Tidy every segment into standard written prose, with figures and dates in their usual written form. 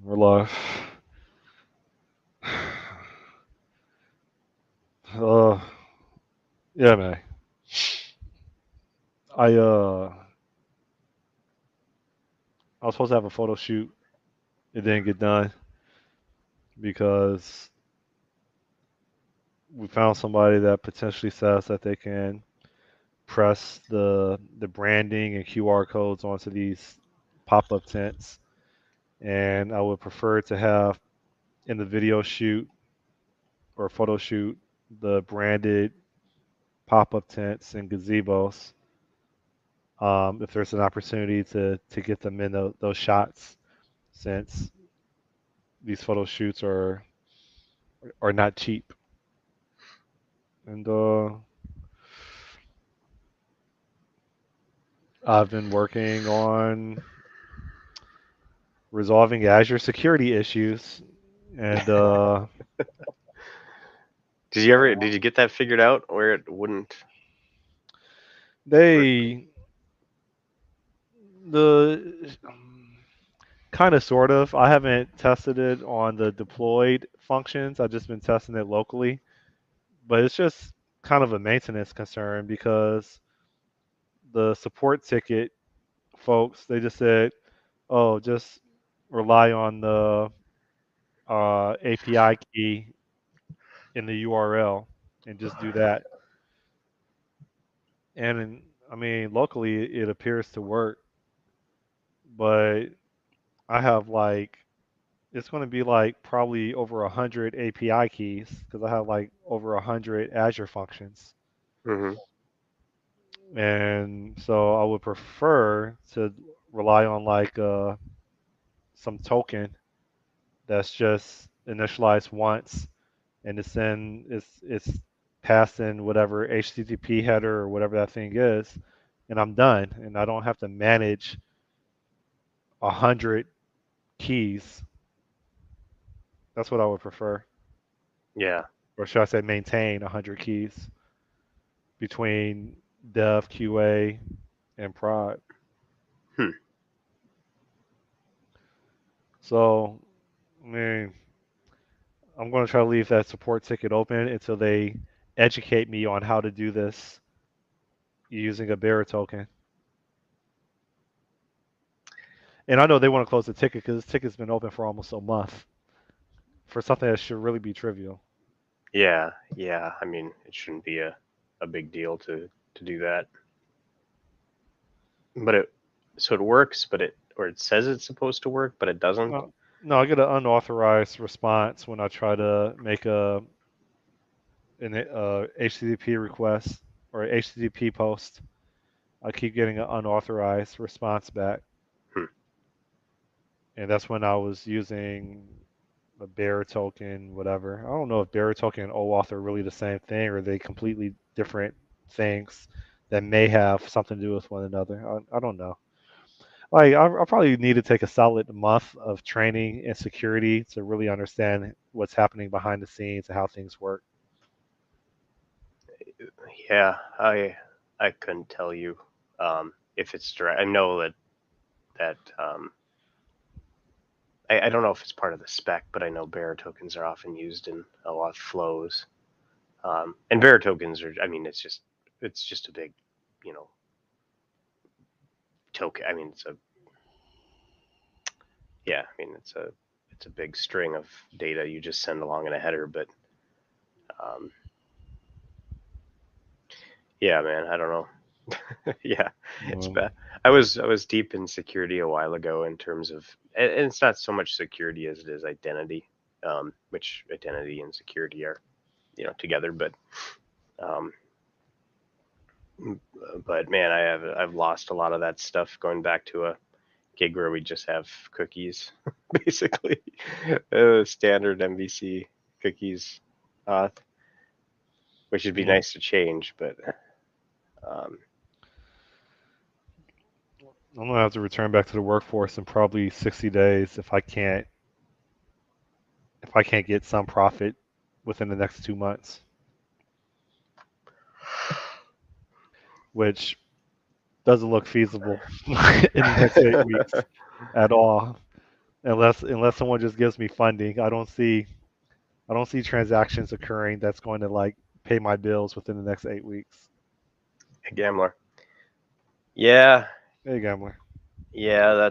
We're live. Uh, yeah, man. I uh, I was supposed to have a photo shoot. It didn't get done because we found somebody that potentially says that they can press the branding and QR codes onto these pop-up tents, and I would prefer to have in the video shoot or photo shoot the branded pop-up tents and gazebos. If there's an opportunity to get them in those shots, since these photo shoots are not cheap. And I've been working on resolving Azure security issues, and Did you get that figured out where it wouldn't work? they the kind of sort of. I haven't tested it on the deployed functions. I've just been testing it locally, but it's just kind of a maintenance concern because the support ticket folks, they just said, oh, just rely on the API key in the URL and just do that. And I mean, locally it appears to work, but I have like it's going to be like probably over 100 API keys because I have like over 100 Azure functions, Hmm. and so I would prefer to rely on like some token that's just initialized once and it's passing whatever HTTP header or whatever that thing is, and I'm done, and I don't have to manage 100 keys. That's what I would prefer, Yeah. or should I say, maintain 100 keys between dev, QA, and prod. Hmm. So, I mean, I'm going to try to leave that support ticket open until they educate me on how to do this using a bearer token. And I know they want to close the ticket because this ticket's been open for almost a month for something that should really be trivial. Yeah. Yeah. I mean, it shouldn't be a big deal to do that. But it works, but it says it's supposed to work, but it doesn't. No, no, I get an unauthorized response when I try to make an HTTP request or HTTP post. I keep getting an unauthorized response back, Hmm. and that's when I was using a bearer token, whatever. I don't know if bearer token and OAuth are really the same thing, or are they completely different things that may have something to do with one another. I don't know. Like I probably need to take a solid month of training in security to really understand what's happening behind the scenes and how things work. Yeah. I couldn't tell you if it's direct. I know that I don't know if it's part of the spec, but I know bearer tokens are often used in a lot of flows. And bearer tokens are. I mean, it's just a big, you know, token. I mean, it's a big string of data you just send along in a header. But um, yeah, man, I don't know. Yeah, it's Um, bad. I was deep in security a while ago in terms of, and it's not so much security as it is identity, which identity and security are together. Um, but man, I've lost a lot of that stuff going back to a gig where we just have cookies, basically, standard MVC cookies, which would be mm, nice to change, but um, I'm gonna have to return back to the workforce in probably 60 days if I can't get some profit within the next 2 months, which doesn't look feasible in the next 8 weeks at all. unless someone just gives me funding. I don't see transactions occurring that's going to like pay my bills within the next 8 weeks. A gambler. Yeah, Hey, gambler. yeah,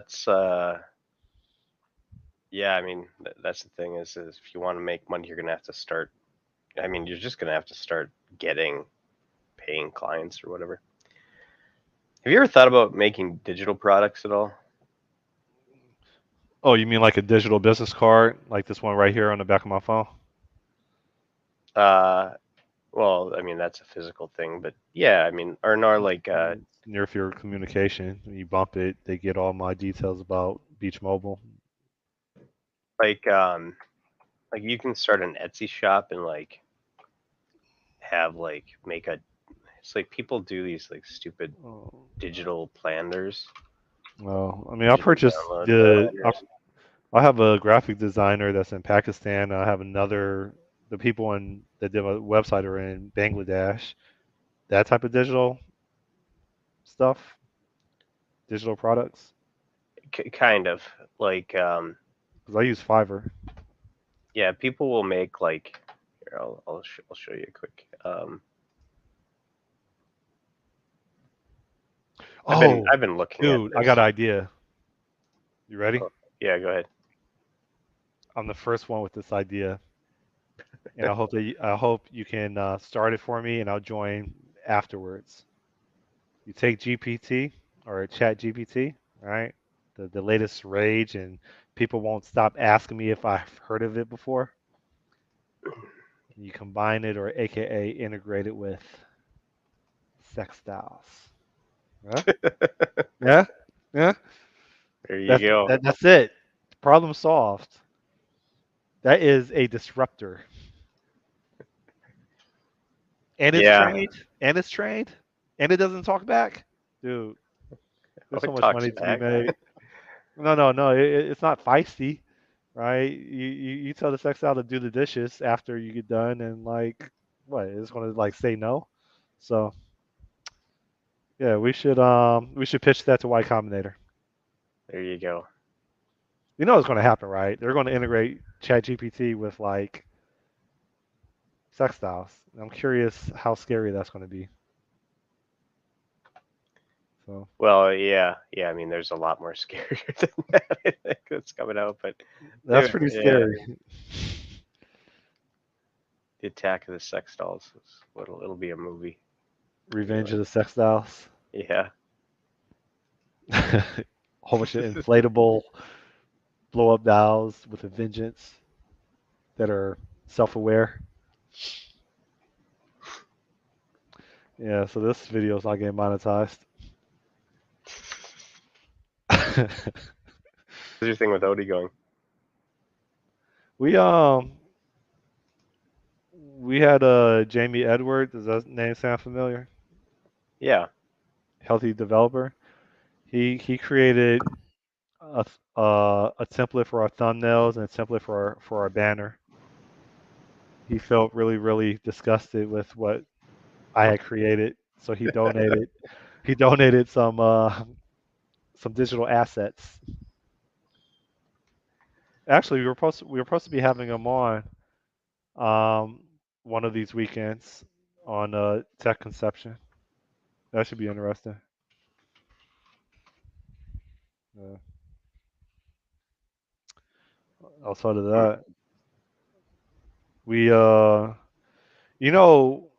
yeah. I mean, that's the thing is if you want to make money, you're gonna have to start. I mean, you're just gonna have to start getting paying clients or whatever. Have you ever thought about making digital products at all? Oh, you mean like a digital business card, like this one right here on the back of my phone? Uh, well, I mean that's a physical thing, but yeah, I mean, or nor like It's near field communication. When you bump it, they get all my details about Beach Mobile. like um like you can start an Etsy shop and like have like make a. It's like people do these like stupid Oh, digital planners, well, I mean, I digital purchased download the. planners. I have a graphic designer that's in Pakistan. I have another. The people in that did my website are in Bangladesh. That type of digital stuff, digital products. Kind of like Because I use Fiverr. yeah, people will make like here I'll show you quick. Oh, I've been looking at dude, I got this. an idea. You ready? Oh, yeah, go ahead. I'm the first one with this idea, and I hope you can start it for me, and I'll join afterwards. You take GPT or Chat GPT, right? The latest rage, and people won't stop asking me if I've heard of it before. You combine it, or AKA integrate it with sex styles. Yeah, yeah, yeah. There you go. That's it. Problem solved. That is a disruptor, and it's Yeah. trained, and it's trained, and it doesn't talk back, dude. Oh, There's so it much talks money to be back. made. No, no, no. It's not feisty, right? You tell the sex doll to do the dishes after you get done, and like, what? It's gonna like say no. So yeah, we should pitch that to Y Combinator. There you go. You know what's gonna happen, right? They're gonna integrate ChatGPT with like sex dolls. I'm curious how scary that's gonna be. So Well, yeah, yeah. I mean, there's a lot more scarier than that. I think that's coming out, but that's pretty yeah, scary. the Attack of the Sex Dolls. Is what it'll be a movie. Be Revenge like, of the Sex Dolls. yeah, A whole bunch of inflatable blow up dolls with a vengeance that are self aware. Yeah, so this video is not getting monetized. how's your thing with Odie going? we we had Jamie Edwards. Does that name sound familiar? Yeah, Healthy developer. He created a template for our thumbnails and a template for our banner. He felt really disgusted with what I had created, so he donated some digital assets. Actually, we were supposed to be having him on um, one of these weekends on tech conception. That should be interesting. Yeah. Outside of hmm, that, we you know,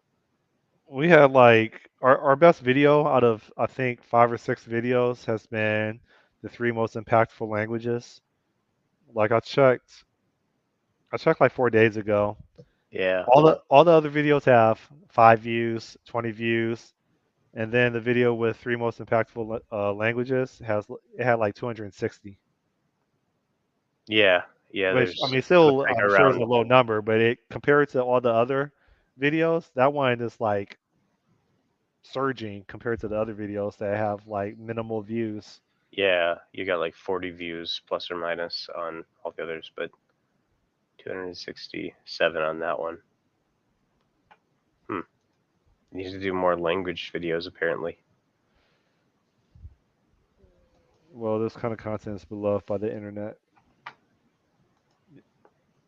we had like our best video out of I think 5 or 6 videos has been the 3 most impactful languages. Like I checked like 4 days ago. yeah, All the other videos have 5 views, 20 views, and then the video with 3 most impactful languages it had like 260. yeah, yeah. Which I There's mean, it looks still like I'm sure it's a around. low number, but it compared to all the other videos, that one is like surging compared to the other videos that have like minimal views. Yeah, you got like 40 views plus or minus on all the others, but 267 on that one. Hmm. Need to do more language videos apparently. Well, this kind of content is beloved by the internet.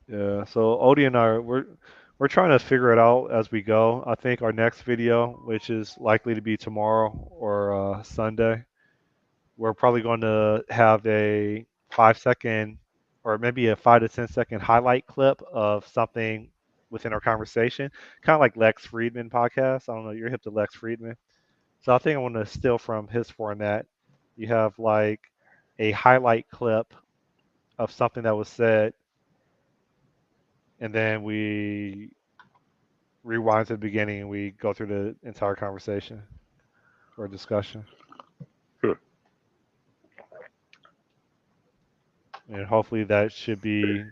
Yeah. So Odie and I, we're trying to figure it out as we go. I think our next video, which is likely to be tomorrow or Sunday, we're probably going to have a 5 second or maybe a 5 to 10 second highlight clip of something within our conversation, kind of like Lex Friedman podcast. I don't know, you're hip to Lex Friedman. So I think I want to steal from his format. You have like a highlight clip of something that was said, and then we rewind to the beginning and we go through the entire conversation or discussion. Hmm. And hopefully that should be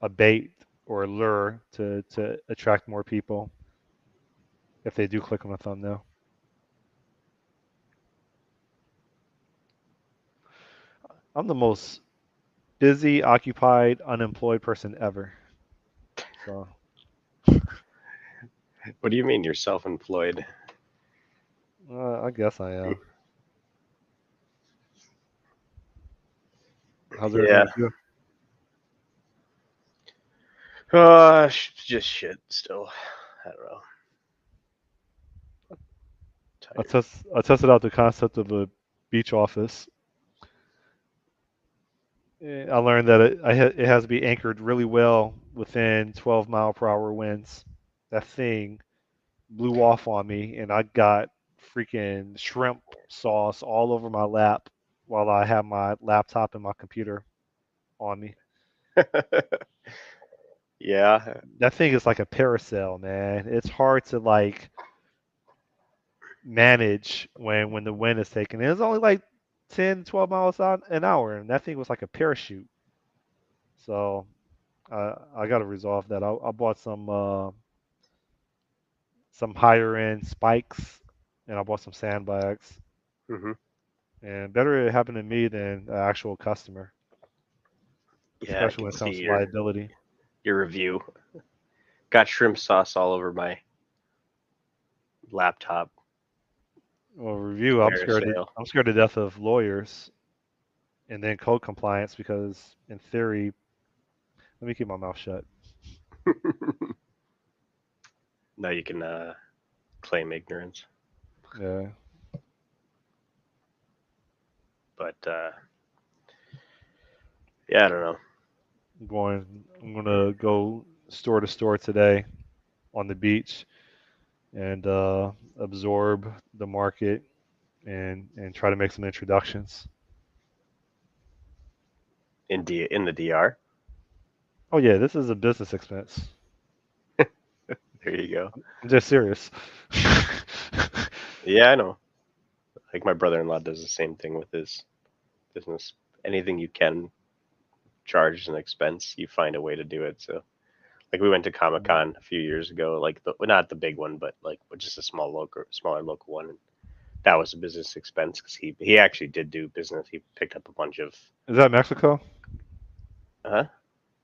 a bait or a lure to attract more people if they do click on the thumbnail. I'm the most busy, occupied, unemployed person ever. So What do you mean you're self-employed? I guess I am. How's Yeah. everything with you? Just shit still. I don't know. Tired. I tested out the concept of a beach office. I learned that it has to be anchored really well within 12-mile-per-hour winds. That thing blew off on me, and I got freaking shrimp sauce all over my lap while I had my laptop and my computer on me. Yeah. That thing is like a parasail, man. It's hard to like manage when the wind is taking. It was only like 10, 12 miles an hour, and that thing was like a parachute. So I got to resolve that. I bought some higher end spikes, and I bought some sandbags. Hmm. And better it happened to me than an actual customer, Yeah, I especially can when it see comes to liability. your review. Got shrimp sauce all over my laptop. Well, review. Parasail. I'm scared to death of lawyers and then code compliance because, in theory, let me keep my mouth shut. Now you can claim ignorance. Yeah, But yeah, I don't know. I'm gonna go store to store today on the beach and absorb the market and try to make some introductions. In the DR. Oh yeah, this is a business expense. There you go. I'm just serious. Yeah, I know. Like my brother-in-law does the same thing with his business. Anything you can charge as an expense, you find a way to do it. So, like we went to Comic Con a few years ago, like well, not the big one, but like just a smaller local one. And that was a business expense because he actually did do business. He picked up a bunch of Is that Mexico? huh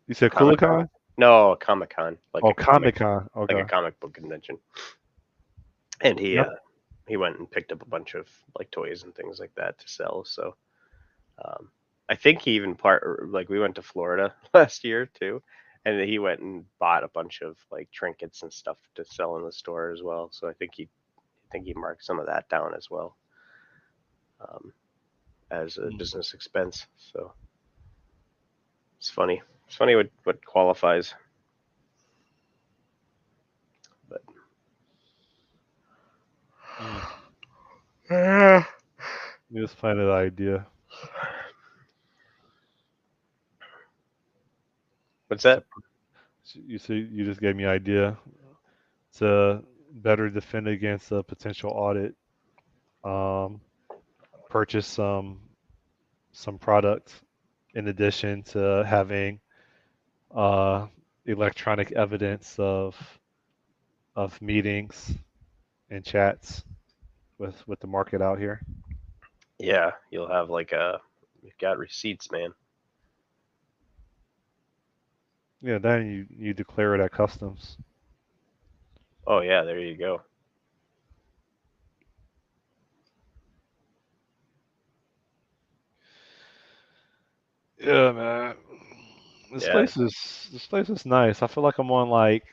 You said Comic Con. Culiacan? No, Comic Con, Oh, Comic Con. like a Okay. comic book convention. And Yep. he went and picked up a bunch of like toys and things like that to sell. So um, I think he even like we went to Florida last year too, and he went and bought a bunch of like trinkets and stuff to sell in the store as well. So I think he marked some of that down as well um, as a Mm. business expense. So it's funny. It's funny what qualifies, but Mm. uh, You just find an idea. what's To, that? you see, you just gave me an idea to better defend against a potential audit. Um, purchase some product in addition to having uh, electronic evidence of meetings and chats with the market out here. Yeah, you'll have like you've got receipts, man. Yeah, then you declare it at customs. Oh yeah, there you go. Yeah, man. Yeah, This place is nice. I feel like I'm on like,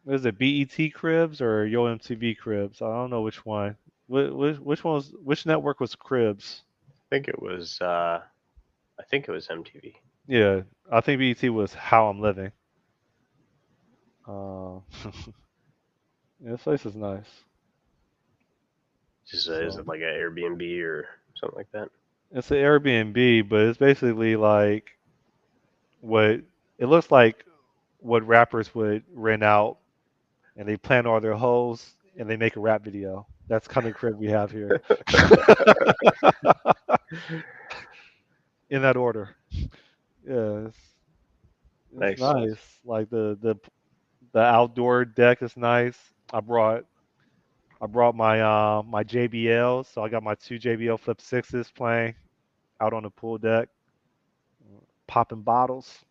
what is it, BET Cribs or Yo MTV Cribs? I don't know which one. Which network was Cribs? I think it was. I think it was MTV. Yeah, I think BET was How I'm Living. Uh, yeah, this place is nice. Just is So it like an Airbnb or something like that? it's an Airbnb, but it's basically like what it looks like what rappers would rent out, and they plan all their hoes and they make a rap video. That's kind of crib we have here. In that order. Yeah, it's Nice. nice. Like the outdoor deck is nice. I brought my my JBLs, so I got my two JBL Flip Sixes playing out on the pool deck, popping bottles.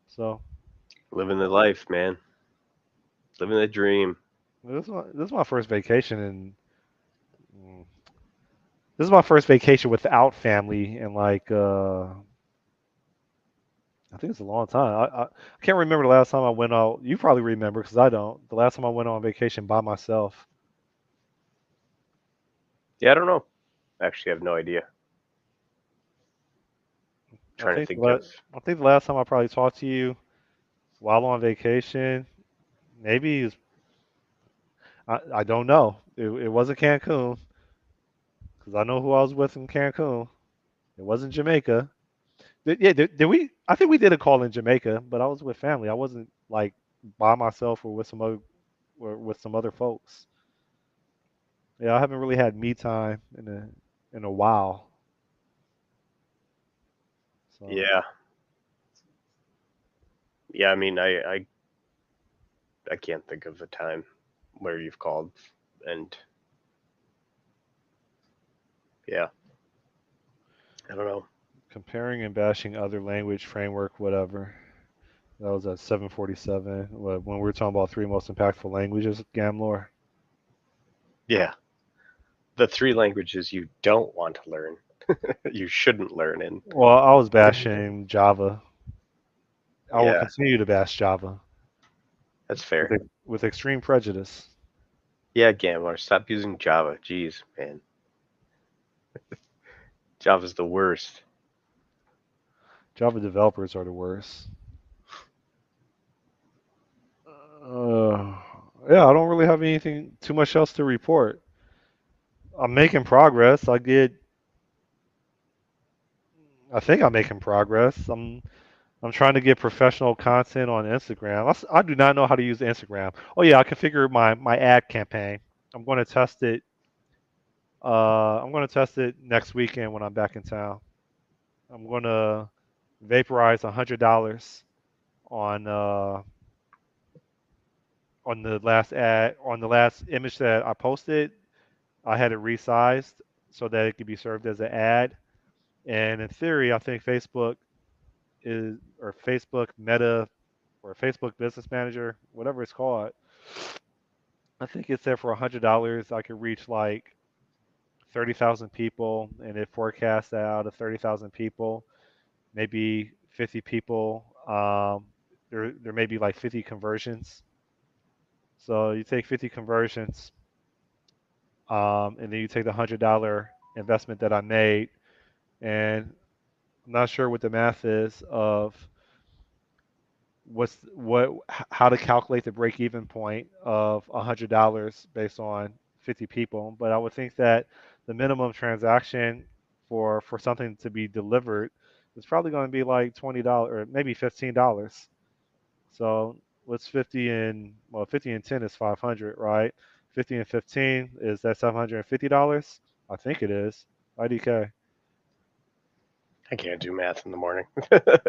So Living the uh, life, man. Living the dream. this is my first vacation, and mm, this is my first vacation without family, and like I think it's a long time. I can't remember the last time I went out. You probably remember because I don't. The last time I went on vacation by myself. Yeah, I don't know. Actually, I have no idea. I Trying to think think of. I think the last time I probably talked to you while on vacation, maybe is I don't know. It wasn't Cancun because I know who I was with in Cancun. It wasn't Jamaica. Yeah, did we? I think we did a call in Jamaica, but I was with family. I wasn't like by myself or with some other folks. Yeah, I haven't really had me time in a while. So Yeah, yeah. I mean, I can't think of a time where you've called, and yeah, I don't know. comparing and bashing other language framework, whatever. That was at 7:47. When we were talking about three most impactful languages, Gamlor. Yeah, the three languages you don't want to learn, you shouldn't learn in. Well, I was bashing Java. I will Yeah, continue to bash Java that's fair. with extreme prejudice. Yeah, Gambler, stop using Java. Jeez, man, Java's the worst. Java developers are the worst. Uh, yeah, I don't really have anything too much else to report. I'm making progress. I think I'm making progress. I'm trying to get professional content on Instagram. I do not know how to use Instagram. Oh yeah, I configured my ad campaign. I'm going to test it. I'm going to test it next weekend when I'm back in town. I'm going to vaporize $100 on uh, on the last image that I posted. I had it resized so that it could be served as an ad. And in theory, I think Facebook Meta or Facebook Business Manager, whatever it's called. I think it said for $100 I could reach like 30,000 people, and it forecasts that out of 30,000 people, maybe 50 people. There may be like 50 conversions. So you take 50 conversions, and then you take the $100 investment that I made, and I'm not sure what the math is of how to calculate the break even point of $100 based on 50 people, but I would think that the minimum transaction for something to be delivered is probably going to be like $20 or maybe $15. So what's 50 and well 50 and 10 is 500, right? 50 and 15 is that $750? I think it is. IDK. I can't do math in the morning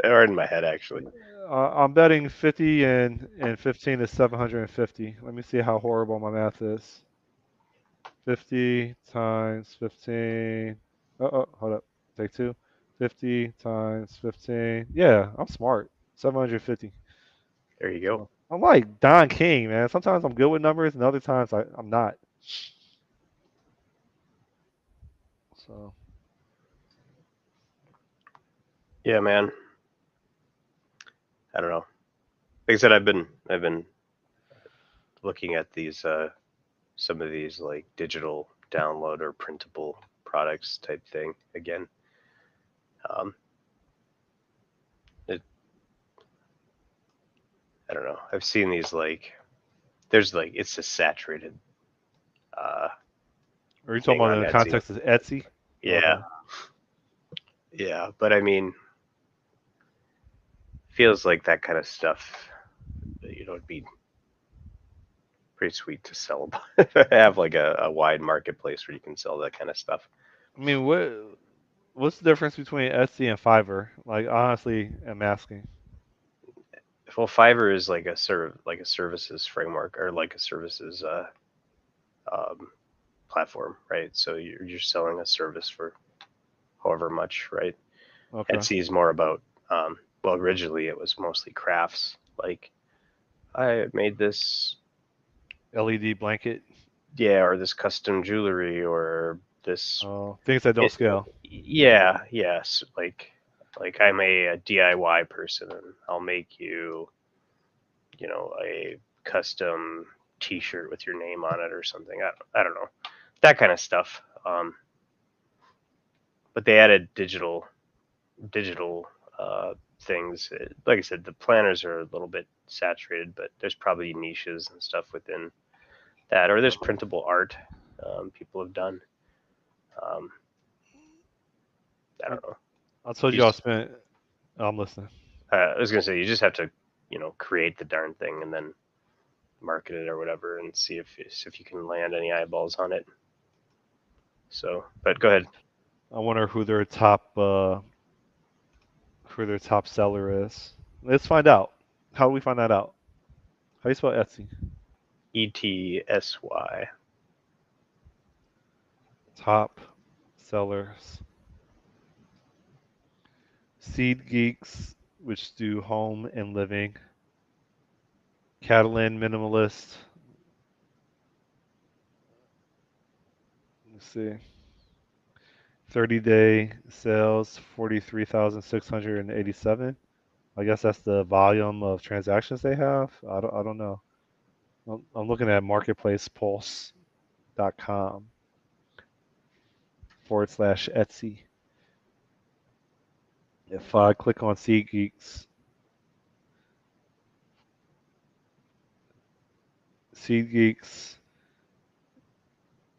or in my head actually. I'm betting 50 and 15 is 750. Let me see how horrible my math is. 50 times 15. Hold up. Take two. 50 times 15. Yeah, I'm smart. 750. There you go. So I'm like Don King, man. Sometimes I'm good with numbers, and other times I'm not. So Yeah, man. I don't know. Like I said, I've been looking at these some of these like digital download or printable products type thing again. Um, it, I don't know. I've seen these like there's like it's a saturated uh, Are you talking thing about on in the Etsy. context of Etsy? Yeah, Okay. yeah. But I mean, feels like that kind of stuff. It'd be pretty sweet to sell. Have like a wide marketplace where you can sell that kind of stuff. I mean, what's the difference between Etsy and Fiverr? Like, honestly, I'm asking. Well, Fiverr is like like a services framework or like a services um, platform, right? So you're selling a service for however much, right? Okay. Etsy is more about well, originally it was mostly crafts, like I made this, LED blanket. yeah, or this custom jewelry or this Things that don't it, scale. yeah, yes, like I'm a DIY person and I'll make you, a custom T-shirt with your name on it or something. I don't know that kind of stuff. But they added digital things. Like I said, the planners are a little bit saturated, but there's probably niches and stuff within that, or there's printable art people have done. Um, I I, don't know. I told You you I just, spent. I'm listening. I was gonna say you just have to, create the darn thing and then market it or whatever, and see if you can land any eyeballs on it. So, but go ahead. I wonder who their top seller is. Let's find out. How do we find that out? How do you spell Etsy? ETSY. Top sellers. Seed Geeks, which do home and living. Catalan Minimalist. Let's see. 30-day sales 43,687. I guess that's the volume of transactions they have. I don't know. I'm looking at marketplacepulse.com/Etsy. If I click on Seed Geeks,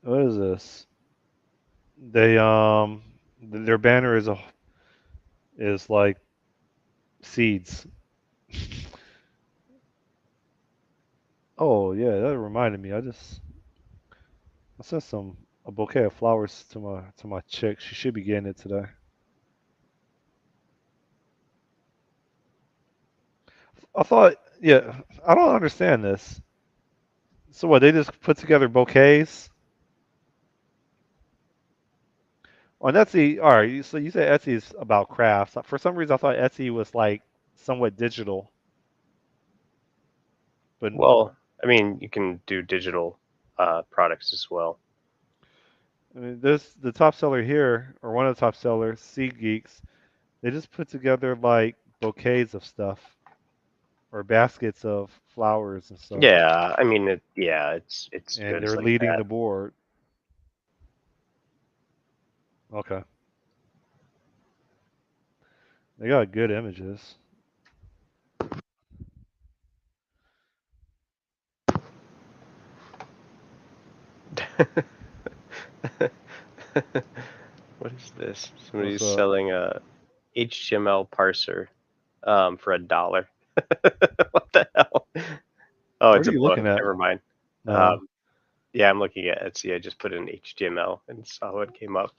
what is this? They their banner is like seeds. Oh yeah, that reminded me. I sent a bouquet of flowers to my chick. She should be getting it today. I thought, yeah, I don't understand this. So what? They just put together bouquets on Etsy. All right, so you said Etsy is about crafts. For some reason, I thought Etsy was like somewhat digital, but Well, I mean, you can do digital products as well. I mean, this the top seller here, or one of the top sellers, Seed Geeks. They just put together like bouquets of stuff or baskets of flowers and stuff, Yeah, I mean, yeah, it's and goods they're like leading that. the board. Okay, they got good images. What is this? What's Somebody's up? selling a HTML parser for $1. What the hell? Oh, What it's are a you book. looking at? Never mind. No. Um, yeah, I'm looking at Etsy. I just put in HTML and saw what came up.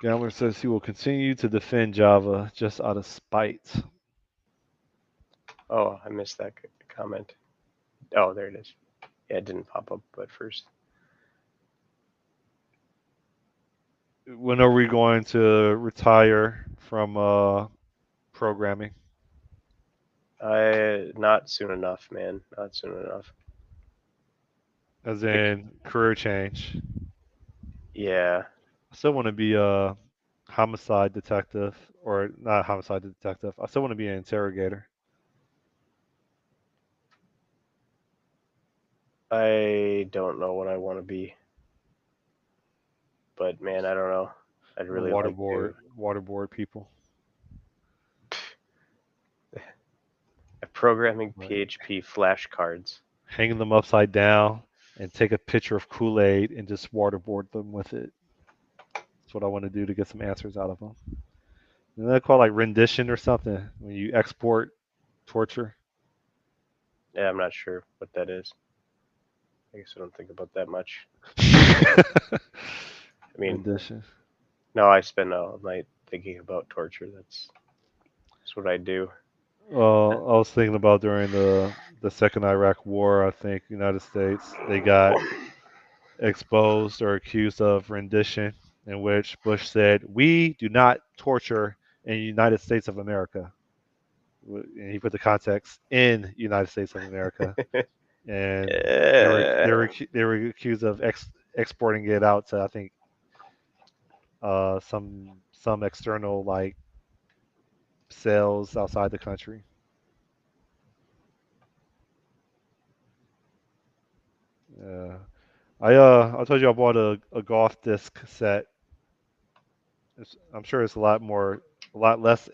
Gambler says he will continue to defend Java just out of spite. Oh, I missed that comment. Oh, there it is. Yeah, it didn't pop up at first. When are we going to retire from programming? I not soon enough, man. Not soon enough. As Like, in career change. yeah, I still want to be a homicide detective. or not homicide detective. I still want to be an interrogator. I don't know what I want to be, but man, I don't know. I'd The really like to. waterboard people. Programming Right. PHP flashcards. Hanging them upside down and take a picture of Kool-Aid and just waterboard them with it. That's what I want to do to get some answers out of them. Isn't that called like rendition or something when you export torture? Yeah, I'm not sure what that is. I guess I don't think about that much. I mean, Rendition. no, I spend all night thinking about torture. That's what I do. Well, I was thinking about during the second Iraq War. I think United States they got exposed or accused of rendition, in which Bush said, "We do not torture in the United States of America." And he put the context in United States of America, and Uh, they were accused of exporting it out to I think some external like sales outside the country. Yeah. I told you I bought a golf disc set. I'm sure it's a lot less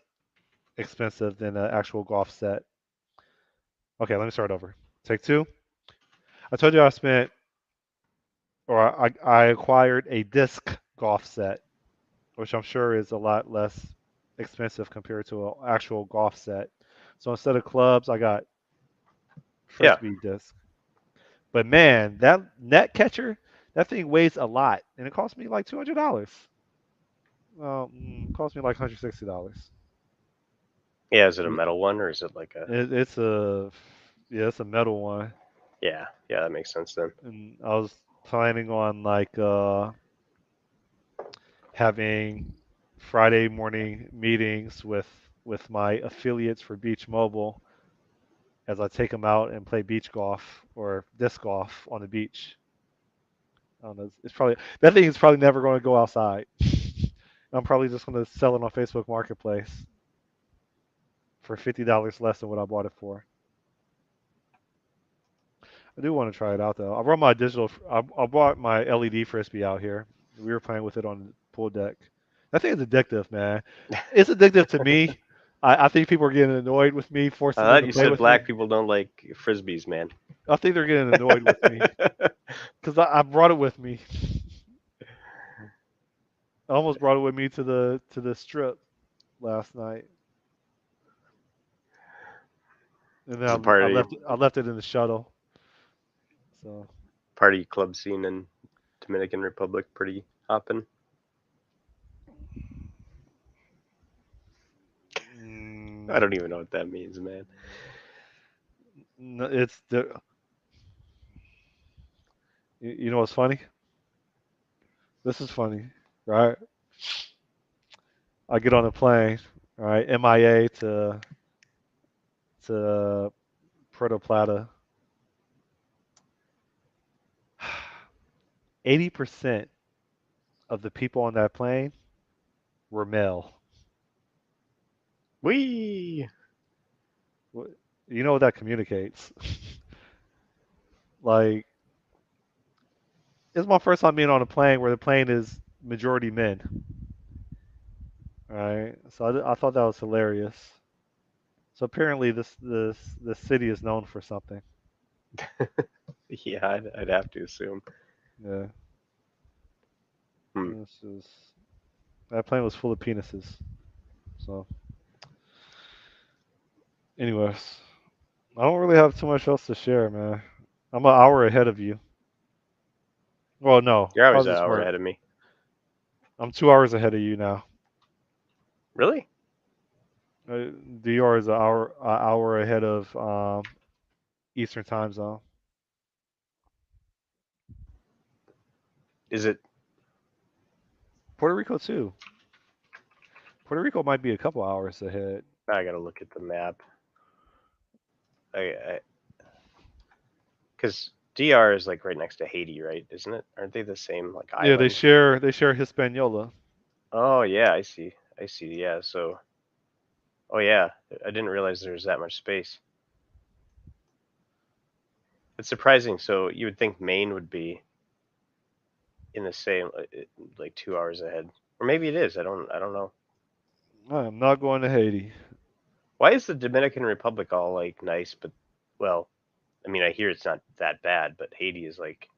expensive than an actual golf set. Okay, let me start over. Take two. I told you I spent or I acquired a disc golf set, which I'm sure is a lot less expensive compared to an actual golf set. So instead of clubs, I got yeah, frisbee disc. But man, that net catcher, that thing weighs a lot, and it cost me like $200. Well, it cost me like $160. yeah. Is it a metal one or is it like a? It's a yeah, it's a metal one, Yeah, yeah. That makes sense then. and I was planning on like having Friday morning meetings with my affiliates for Beach Mobile as I take them out and play beach golf or disc golf on the beach. I don't know. It's probably that thing is probably never going to go outside. I'm probably just going to sell it on Facebook Marketplace for $50 less than what I bought it for. I do want to try it out though. I brought my digital. I brought my LED frisbee out here. We were playing with it on the pool deck. That thing is addictive, man. It's addictive to me. I think people are getting annoyed with me, I forcing them thought to you play said with me. black people don't like frisbees, man. I think they're getting annoyed with me because I brought it with me. I almost brought it with me to the strip last night, and then Is the I left it in the shuttle. So party club scene in Dominican Republic pretty hopping? I mm, don't even know what that means, man. it's the you know what's funny? This is funny, right? I get on a plane, right? MIA to Puerto Plata. 80% of the people on that plane were male. Wee. You know what that communicates? Like, it's my first time being on a plane where the plane is majority men, right? So I thought that was hilarious. So apparently this city is known for something. Yeah, I'd have to assume. Yeah, Hmm. this is that plane was full of penises. So, anyways, I don't really have too much else to share, man. I'm an hour ahead of you. Well, no. You're How always does an this hour work? ahead of me. I'm 2 hours ahead of you now. Really? DR is an hour ahead of Eastern Time Zone. Is it? Puerto Rico too. Puerto Rico might be a couple hours ahead. I gotta look at the map. I because DR is like right next to Haiti, right? Isn't it? Aren't they the same like Yeah, island? they share Hispaniola. Oh yeah, I see. I see. Yeah. So, oh yeah, I didn't realize there was that much space. It's surprising. So you would think Maine would be in the same, like 2 hours ahead, or maybe it is. I don't know. I'm not going to Haiti. Why is the Dominican Republic all like nice, but well, I mean, I hear it's not that bad, but Haiti is like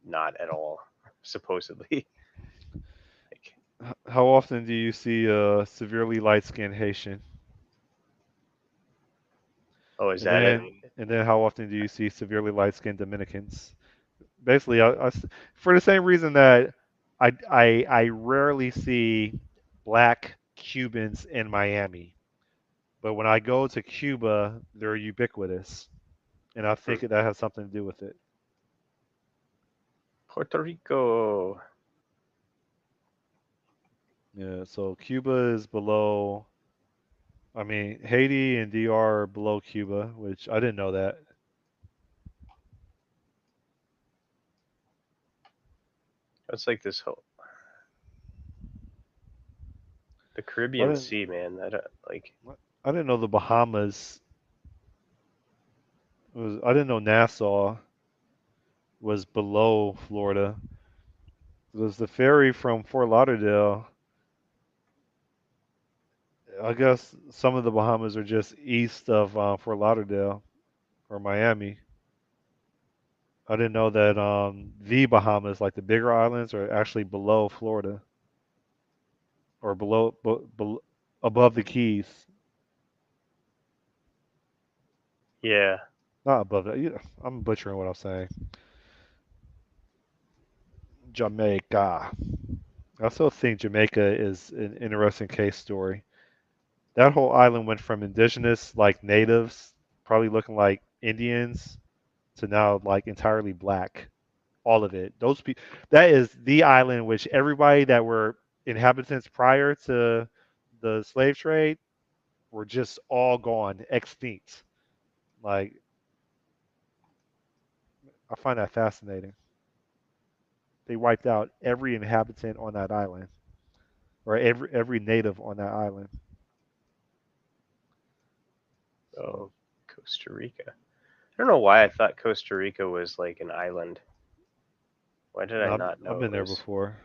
not at all, supposedly. Like, How often do you see a severely light-skinned Haitian? oh, is And that it? then how often do you see severely light-skinned Dominicans? Basically, for the same reason that I rarely see black Cubans in Miami, but when I go to Cuba, they're ubiquitous, and I Hmm. think that has something to do with it. Puerto Rico. Yeah, so Cuba is below. I mean, Haiti and DR are below Cuba, which I didn't know that. That's like this whole the I Caribbean didn't. Sea, man. I don't like. I didn't know the Bahamas was. I didn't know Nassau was below Florida. Was the ferry from Fort Lauderdale? I guess some of the Bahamas are just east of Fort Lauderdale or Miami. I didn't know that the Bahamas, like the bigger islands, are actually below Florida or above the Keys. Yeah. Not above that. I'm butchering what I'm saying. Jamaica. I still think Jamaica is an interesting case story. That whole island went from indigenous, like natives, probably looking like Indians, to now like entirely black. All of it. Those people. That is the island which everybody that were inhabitants prior to the slave trade were just all gone, extinct. Like I find that fascinating. They wiped out every inhabitant on that island, or every native on that island. So Oh, Costa Rica. I don't know why I thought Costa Rica was like an island. Why did I no, not I've know been it there was before.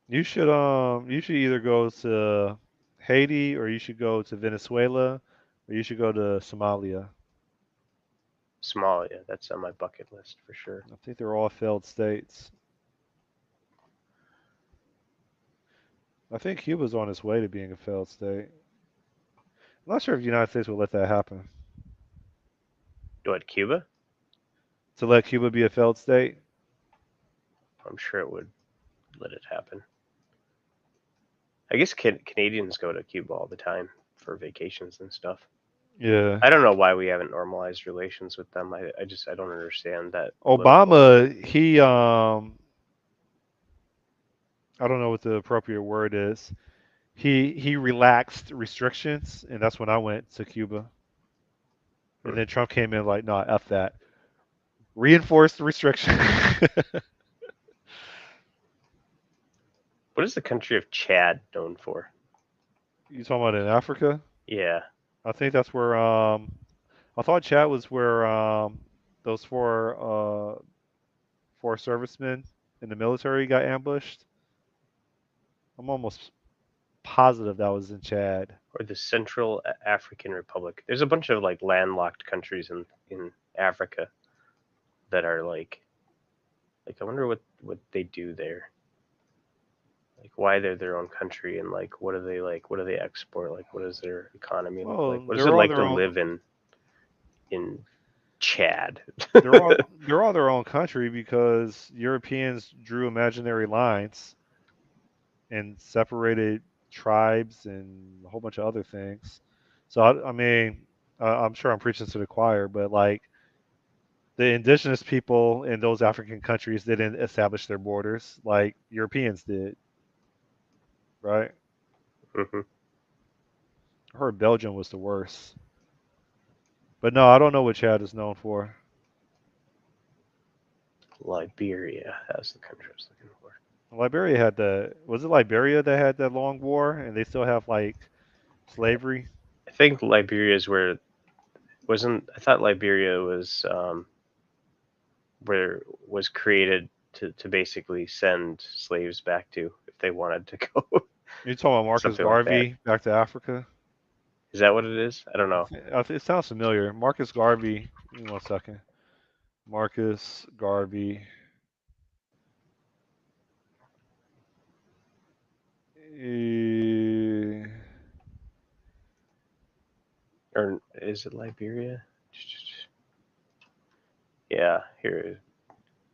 You should either go to Haiti or you should go to Venezuela or you should go to Somalia. Somalia? That's on my bucket list for sure. I think they're all failed states. I think Cuba's on its way to being a failed state. I'm not sure if the United States will let that happen. What, Cuba? To let Cuba be a failed state? I'm sure it would let it happen. I guess Canadians go to Cuba all the time for vacations and stuff. Yeah. I don't know why we haven't normalized relations with them. I don't understand that political. Obama, I don't know what the appropriate word is. He relaxed restrictions, and that's when I went to Cuba. And Hmm. then Trump came in like, no, f that. Reinforced the restriction. What is the country of Chad known for? You talking about in Africa? Yeah, I think that's where I thought Chad was where those four servicemen in the military got ambushed. I'm almost positive that was in Chad. or the Central African Republic. There's a bunch of like landlocked countries in Africa that are like I wonder what they do there. Like why they're their own country and like what do they like? What do they export? Like what does their economy look like? Well, What is it they're all like their to own. live in Chad? They're all their own country because Europeans drew imaginary lines and separated tribes and a whole bunch of other things. So I mean, I'm sure I'm preaching to the choir, but like the indigenous people in those African countries didn't establish their borders like Europeans did, right? Hmm. I heard Belgium was the worst, but no, I don't know what Chad is known for. Liberia. That's the country I was looking for. Liberia had the was it Liberia that had that long war and they still have like slavery? I think Liberia is where wasn't. I thought Liberia was where was created to basically send slaves back to if they wanted to go, You talking about Marcus something like that. Garvey back to Africa? Is that what it is? I don't know. It sounds familiar. Marcus Garvey. Give me one second. Marcus Garvey. Eh, Or is it Liberia? Yeah, here.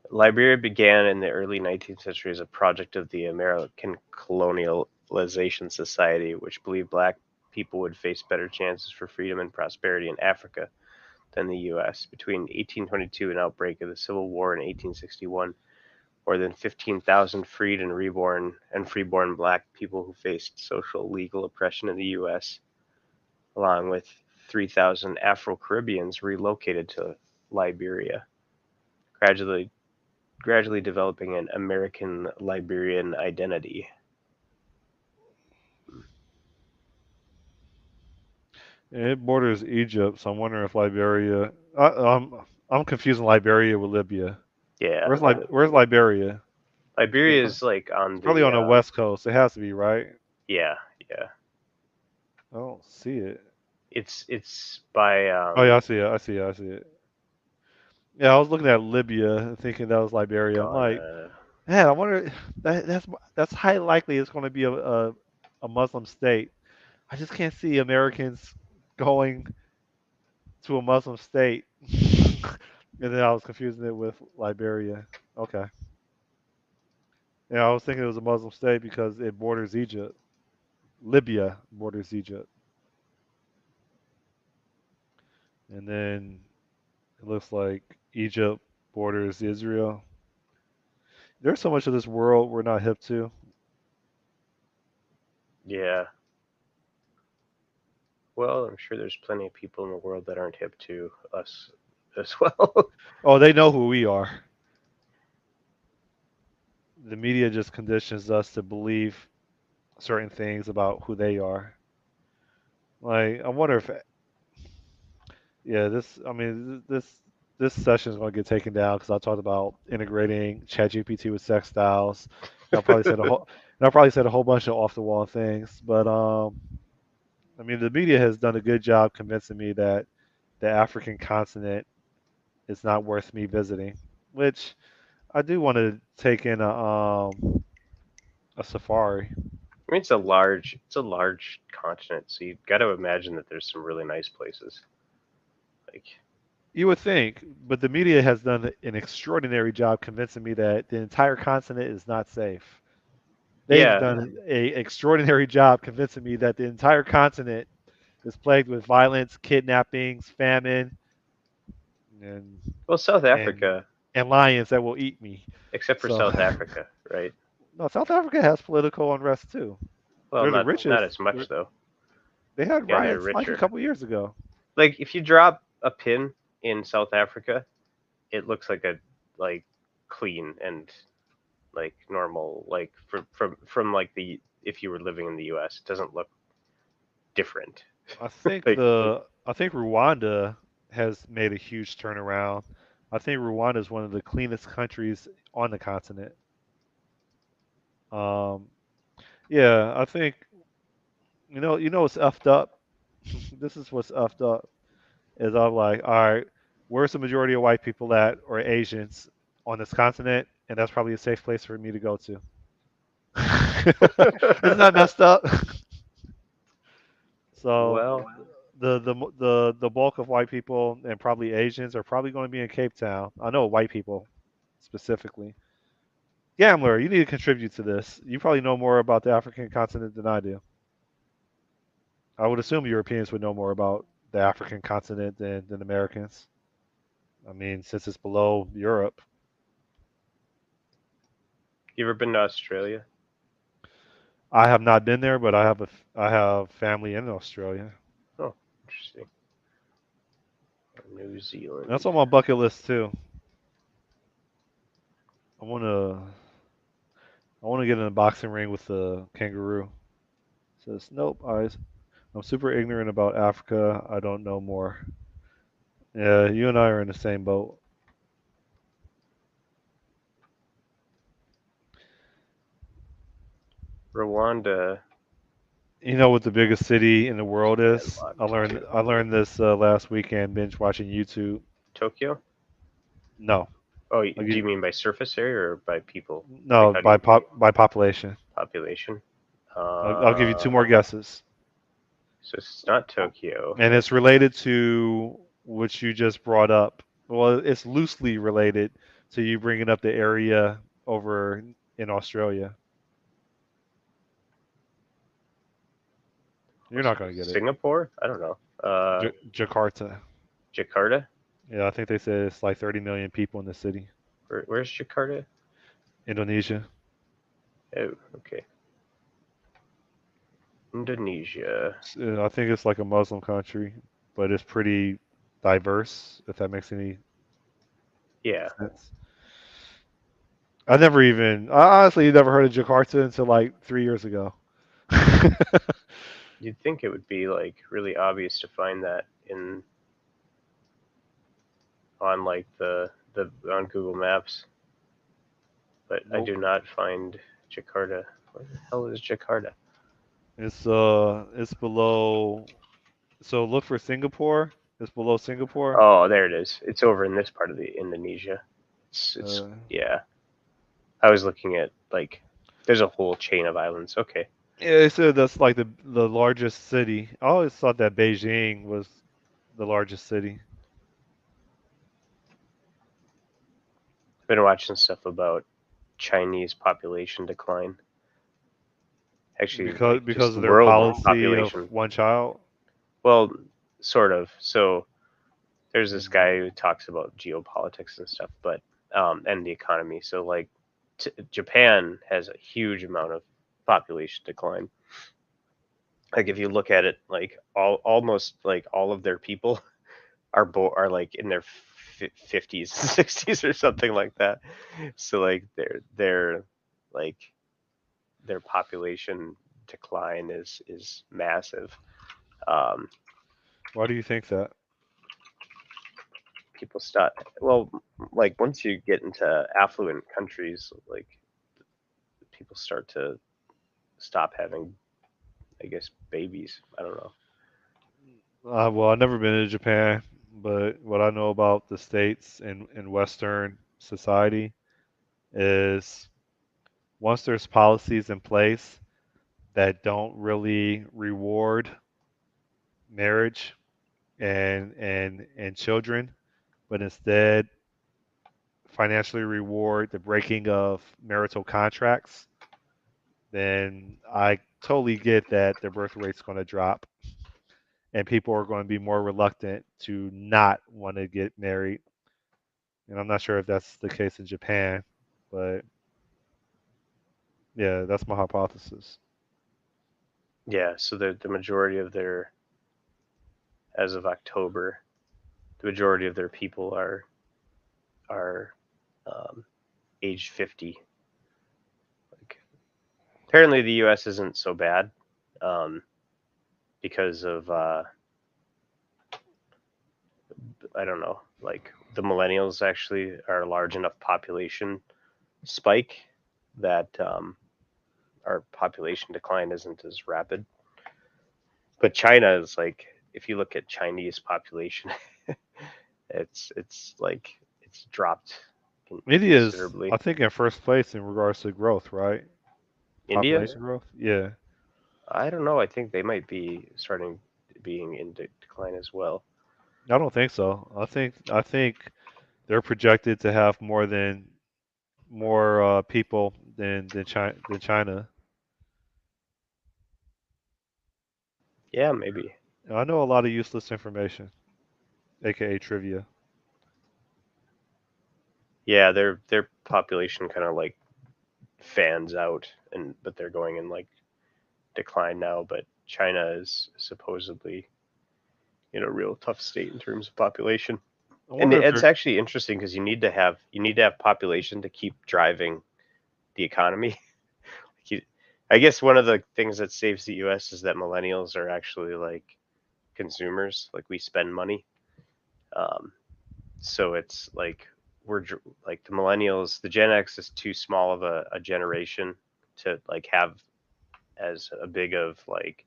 Liberia began in the early 19th century as a project of the American Colonialization Society, which believed black people would face better chances for freedom and prosperity in Africa than the U.S. Between 1822 and outbreak of the Civil War in 1861, more than 15,000 freed and reborn and freeborn black people who faced social legal oppression in the U.S., along with 3,000 Afro-Caribbeans relocated to Liberia, gradually developing an American Liberian identity. it borders Egypt, so I'm wondering if Liberia. I'm confusing Liberia with Libya. Yeah, Where's Liberia? It's, Liberia pro- is like on it's probably the on the west coast. It has to be, right? yeah, yeah. I don't see it. It's by Oh yeah, I see it. I see it. I see it. Yeah, I was looking at Libya, thinking that was Liberia. I'm like, Ghana. man, I wonder that's highly likely it's going to be a Muslim state. I just can't see Americans going to a Muslim state. And then I was confusing it with Liberia. Okay. Yeah, I was thinking it was a Muslim state because it borders Egypt. Libya borders Egypt. And then it looks like Egypt borders Israel. There's so much of this world we're not hip to. Yeah. Well, I'm sure there's plenty of people in the world that aren't hip to us as well. Oh, they know who we are. The media just conditions us to believe certain things about who they are. Like, I wonder if, yeah, I mean, this session is going to get taken down because I talked about integrating ChatGPT with sex styles. And I probably said a whole bunch of off the wall things. But I mean, the media has done a good job convincing me that the African continent is not worth me visiting, which I do want to take in a safari. I mean, it's a large continent, so you've got to imagine that there's some really nice places. Like, You would think, but the media has done an extraordinary job convincing me that the entire continent is not safe. They've yeah. done an extraordinary job convincing me that the entire continent is plagued with violence, kidnappings, famine, and Well, South and Africa, and lions that will eat me. except for So, South Africa, right? no, South Africa has political unrest too. Well, They're the not richest. as much though. They had Yeah, they're riots like a richer. couple years ago. Like, if you drop a pin in South Africa, it looks like a like clean and like normal, like from like the if you were living in the U.S. It doesn't look different. Like, I think Rwanda has made a huge turnaround. I think Rwanda is one of the cleanest countries on the continent. Um, yeah, I think what's effed up. This is what's effed up. Is I'm like, all right, where's the majority of white people at or Asians on this continent, and that's probably a safe place for me to go to. Isn't that messed up? So well, the bulk of white people and probably Asians are probably going to be in Cape Town. I know white people specifically. Gambler, you need to contribute to this. You probably know more about the African continent than I do. I would assume Europeans would know more about the African continent than Americans. I mean, since it's below Europe. you ever been to Australia? I have not been there, but I have family in Australia. Oh, interesting. New That's Zealand. on my bucket list too. I wanna I want to get in a boxing ring with the kangaroo. Says, nope, I'm super ignorant about Africa. I don't know more. Yeah, you and I are in the same boat. Rwanda You know what the biggest city in the world is? I landlocked learned too. I learned this last weekend binge watching YouTube. Tokyo? No, Oh, I'll do give, you mean by surface area or by people? Like, no how do you by population. population? I'll give you two Uh, more guesses, so it's not Tokyo. and it's related to what you just brought up. Well, it's loosely related to you bringing up the area over in Australia. You're not going to get it. Singapore? I don't know. Jakarta. Jakarta? Yeah, I think they said it's like 30 million people in the city. Where's Jakarta? Indonesia. Oh, okay. Indonesia. I think it's like a Muslim country, but it's pretty diverse, if that makes any Yeah, sense. I honestly never heard of Jakarta until like 3 years ago. you'd think it would be like really obvious to find that in on like the on Google Maps, but I Nope. do not find Jakarta. Where the hell is Jakarta? It's below. So look for Singapore. It's below Singapore. Oh, there it is. It's over in this part of the Indonesia. It's Uh, yeah. I was looking at like there's a whole chain of islands. Okay. yeah, they said that's like the largest city. I always thought that Beijing was the largest city I've been watching stuff about Chinese population decline. Actually, like because just of their world policy of population. one child. Well, sort of. So there's this Mhm. guy who talks about geopolitics and stuff, but and the economy. So like Japan has a huge amount of population decline. Like if you look at it, like almost like all of their people are like in their 50s, 60s or something like that. So like their like their population decline is massive. Um, Why do you think that? People start well, like once you get into affluent countries, like people start to stop having, I guess, babies. I don't know. Well, I've never been to Japan, but what I know about the states and Western society is once there's policies in place that don't really reward marriage and children, but instead financially reward the breaking of marital contracts, then I totally get that the birth rate's going to drop and people are going to be more reluctant to not want to get married. And I'm not sure if that's the case in Japan, but yeah, that's my hypothesis. Yeah, so the majority of their, as of October, the majority of their people are um, age 50. Like apparently the U.S. isn't so bad um, because of I don't know, like the millennials actually are a large enough population spike that our population decline isn't as rapid. But China is like, if you look at Chinese population, it's like it's dropped India is, considerably. I think, in first place in regards to growth, right? India, Population growth? Yeah. I don't know. I think they might be starting being in decline as well. I don't think so. I think they're projected to have more people than China. Yeah, maybe. I know a lot of useless information, aka trivia. Yeah, their population kind of like fans out, and but they're going in like decline now. But China is supposedly in a real tough state in terms of population. I And wonder if it's they're actually interesting because you need to have population to keep driving the economy. I guess one of the things that saves the U.S. is that millennials are actually like consumers. Like we spend money. Um, so it's like like the millennials, the Gen X is too small of a generation to like have as a big of like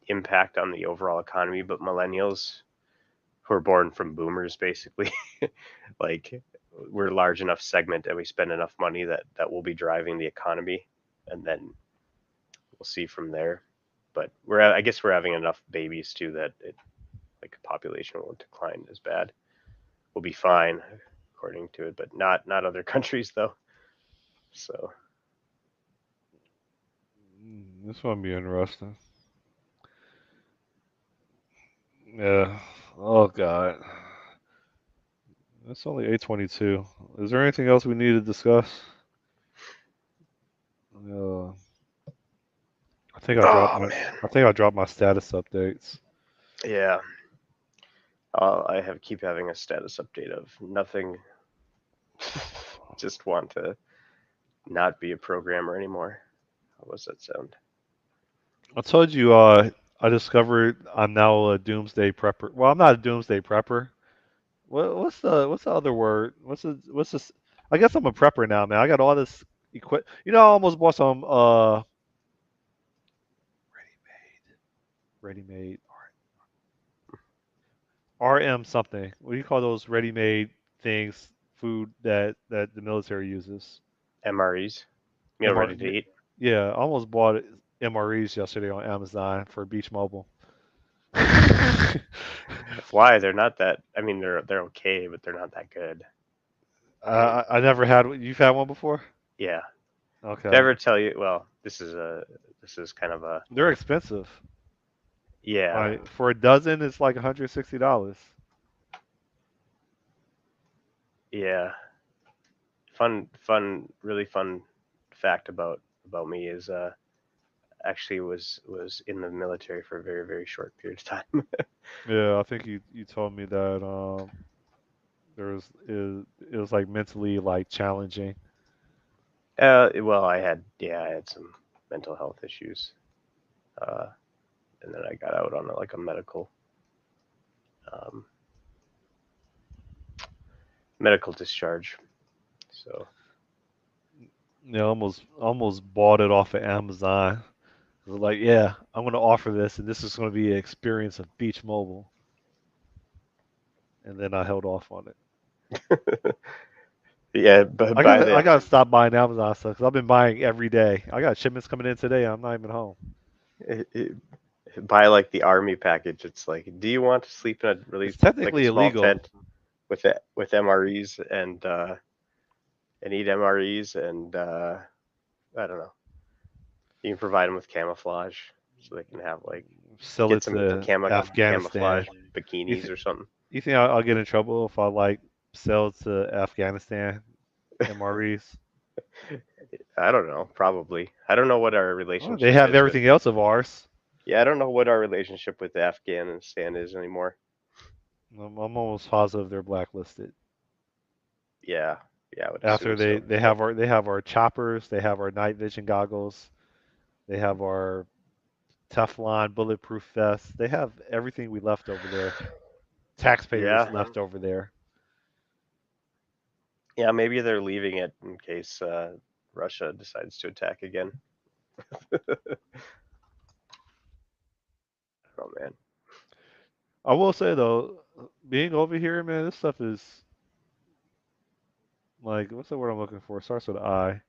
impact on the overall economy. But millennials who are born from boomers, basically, like we're a large enough segment and we spend enough money that will be driving the economy, and then we'll see from there. But I guess we're having enough babies too that it like population won't decline as bad. We'll be fine according to it, but not other countries though. So This one be interesting. Yeah. Oh God. It's only 8:22. Is there anything else we need to discuss? Uh, I think I dropped oh my man, I think I dropped my status updates. yeah. I have keep having a status update of nothing. Just want to not be a programmer anymore. How was that sound? I told you I discovered I'm now a doomsday prepper. Well, I'm not a doomsday prepper. What's the other word? What's this? I guess I'm a prepper now, man. I got all this equip. You know, I almost bought some ready made RM something. What do you call those ready made things? Food that the military uses. MREs, meal MR. ready to eat. Yeah, I almost bought MREs yesterday on Amazon for Beach Mobile. I Why they're not that? I mean, they're okay, but they're not that good, right? I never had. You've had one before? Yeah. Did I Okay. ever tell you? Well, this is kind of a They're expensive. yeah, Like for a dozen, it's like $160. yeah. Really fun fact about me is actually was in the military for a very short period of time. Yeah, I think you told me that there was it was like mentally like challenging. Well, I had some mental health issues, uh, and then I got out on like a um, medical discharge. So Yeah, almost bought it off of Amazon. I was like, yeah, I'm gonna offer this, and this is gonna be an experience of Beach Mobile. And then I held off on it. yeah, but I by gotta the I gotta stop buying Amazon stuff because I've been buying every day. I got shipments coming in today. I'm not even home. it, it, by like the army package, it's like, do you want to sleep in a really It's like a technically small illegal. tent with MREs and eat MREs and I don't know. You can provide them with camouflage so they can have like Sell get it some to camouflage Afghanistan. You bikinis th- or something. you think I'll get in trouble if I like sell to Afghanistan MREs? I don't know, probably. I don't know what our Oh, they relationship have is with. everything else of ours. Yeah, I don't know what our relationship with Afghanistan is anymore. I'm almost positive they're blacklisted. Yeah, yeah, I would After assume so. they have our choppers, they have our night vision goggles, they have our Teflon bulletproof vests. They have everything we left over there. Taxpayers Yeah, left over there. yeah, maybe they're leaving it in case Russia decides to attack again. Oh man. I will say though, being over here, man, this stuff is like what's the word I'm looking for? It starts with I.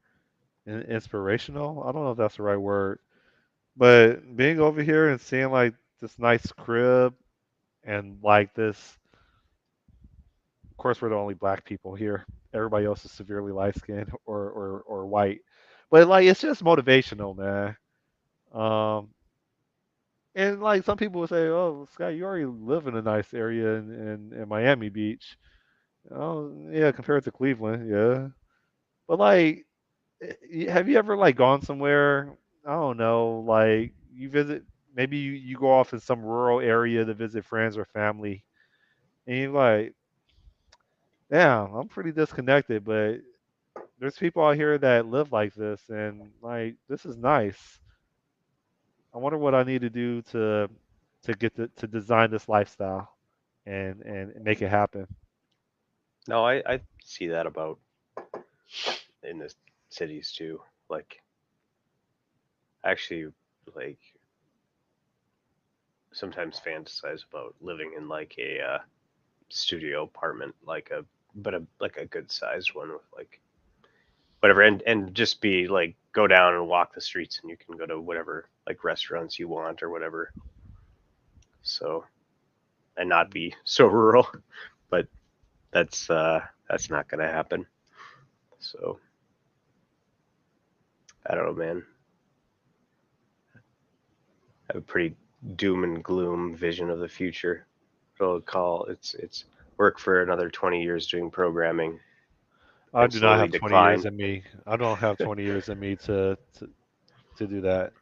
Inspirational. I don't know if that's the right word, but being over here and seeing like this nice crib and like this. Of course, we're the only black people here. Everybody else is severely light skinned or white, but like it's just motivational, man. Um, and like some people would say, "Oh, Scott, you already live in a nice area in Miami Beach." Oh, yeah, compared to Cleveland, yeah. But like, have you ever like gone somewhere? I don't know, like you visit, maybe you go off in some rural area to visit friends or family, and you're like, yeah, I'm pretty disconnected, but There's people out here that live like this, and like this is nice. I wonder what I need to do to design this lifestyle and make it happen. No, I see that about in the cities too. Like actually, like sometimes fantasize about living in like a studio apartment, like a but a like a good sized one with like whatever, and just be like go down and walk the streets, and you can go to whatever like restaurants you want or whatever. So and not be so rural, but that's not gonna happen. So I don't know, man. I have a pretty doom and gloom vision of the future. What I'll call it's work for another 20 years doing programming I and do not slowly have 20 years decline. in me. I don't have 20 years in me to do that.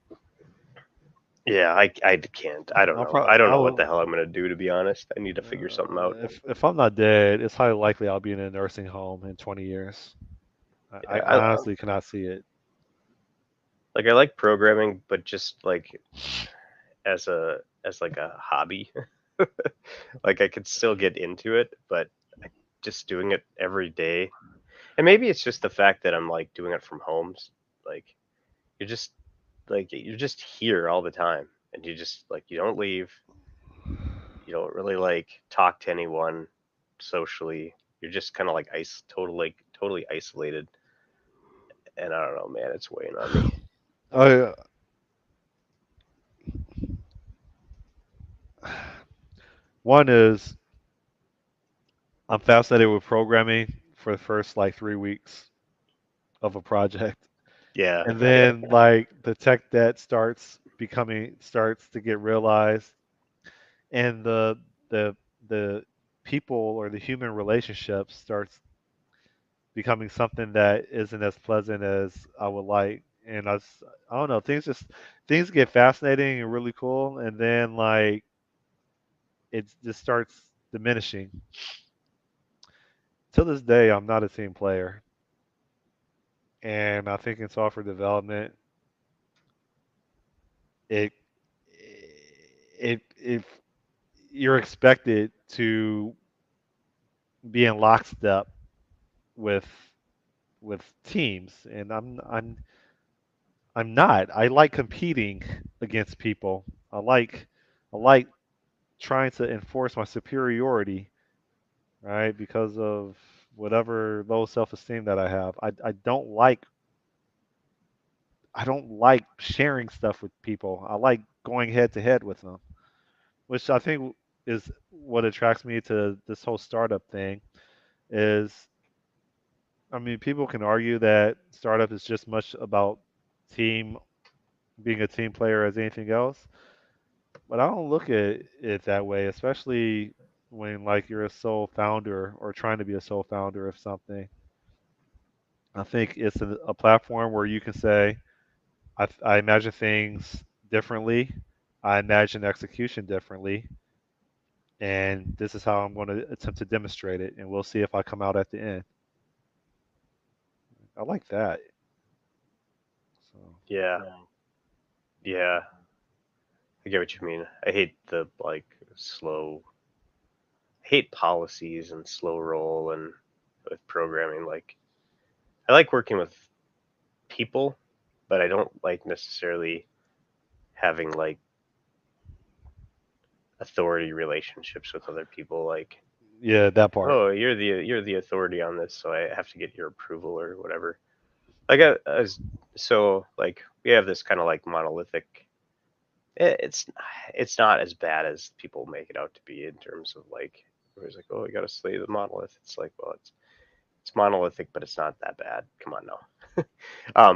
Yeah, I can't. I don't I'll know. probably I don't I know what the will. hell I'm gonna do, to be honest. I need to figure something out. If I'm not dead, it's highly likely I'll be in a nursing home in 20 years. Yeah, I honestly cannot see it. I like programming, but just like as like a hobby. Like I could still get into it, but just doing it every day. And maybe it's just the fact that I'm like doing it from home. Like you're just you're just here all the time, and you just like you don't leave. You don't really like talk to anyone socially. You're just kind of like totally isolated. And I don't know, man, it's weighing on me. I, one is I'm fascinated with programming for the first like 3 weeks of a project. Yeah, And then like the tech debt starts to get realized and the the people or the human relationship starts becoming something that isn't as pleasant as I would like. And I don't know, things get fascinating and really cool and then like it just starts diminishing. To this day I'm not a team player. And I think in software development it if you're expected to be in lockstep with teams, and I'm not. I like competing against people. I like trying to enforce my superiority, right? Because of whatever low self-esteem that I have. I don't like sharing stuff with people. I like going head to head with them, which I think is what attracts me to this whole startup thing is I mean, people can argue that startup is just much about team being a team player as anything else, but I don't look at it that way, especially when like you're a sole founder or trying to be a sole founder of something. I think it's a platform where you can say, I imagine things differently, I imagine execution differently, and this is how I'm going to attempt to demonstrate it, and we'll see if I come out at the end. I like that. So, yeah, yeah. I get what you mean. I hate the like slow. I hate policies and slow roll and with programming. Like I like working with people, but I don't like necessarily having like authority relationships with other people. Like, yeah, that part. oh, you're the authority on this, so I have to get your approval or whatever. Like, so like we have this kind of like monolithic. It's it's not as bad as people make it out to be in terms of like. It's like, oh, you got to slay the monolith. It's like, well, it's monolithic, but it's not that bad. Come on now.